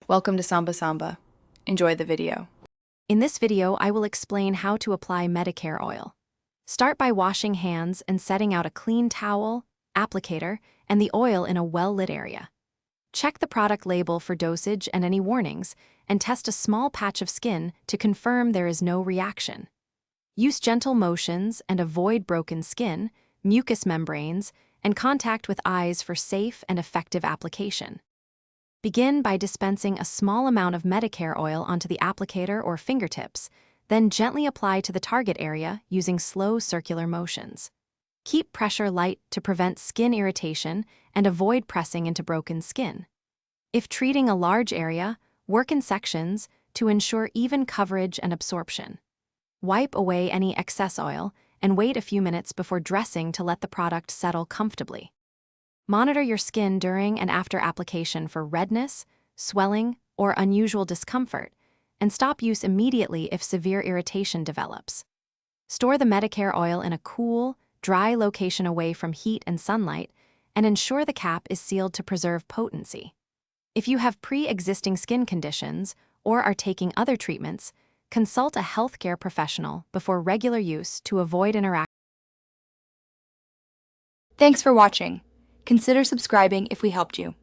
Welcome to Samba Samba. Enjoy the video. In this video, I will explain how to apply Medicare oil. Start by washing hands and setting out a clean towel, applicator, and the oil in a well-lit area. Check the product label for dosage and any warnings, and test a small patch of skin to confirm there is no reaction. Use gentle motions and avoid broken skin, mucous membranes, and contact with eyes for safe and effective application. Begin by dispensing a small amount of Medicare oil onto the applicator or fingertips, then gently apply to the target area using slow circular motions. Keep pressure light to prevent skin irritation and avoid pressing into broken skin. If treating a large area, work in sections to ensure even coverage and absorption. Wipe away any excess oil and wait a few minutes before dressing to let the product settle comfortably. Monitor your skin during and after application for redness, swelling, or unusual discomfort, and stop use immediately if severe irritation develops. Store the Medicare oil in a cool, dry location away from heat and sunlight, and ensure the cap is sealed to preserve potency. If you have pre-existing skin conditions or are taking other treatments, consult a healthcare professional before regular use to avoid interaction. Thanks for watching. Consider subscribing if we helped you.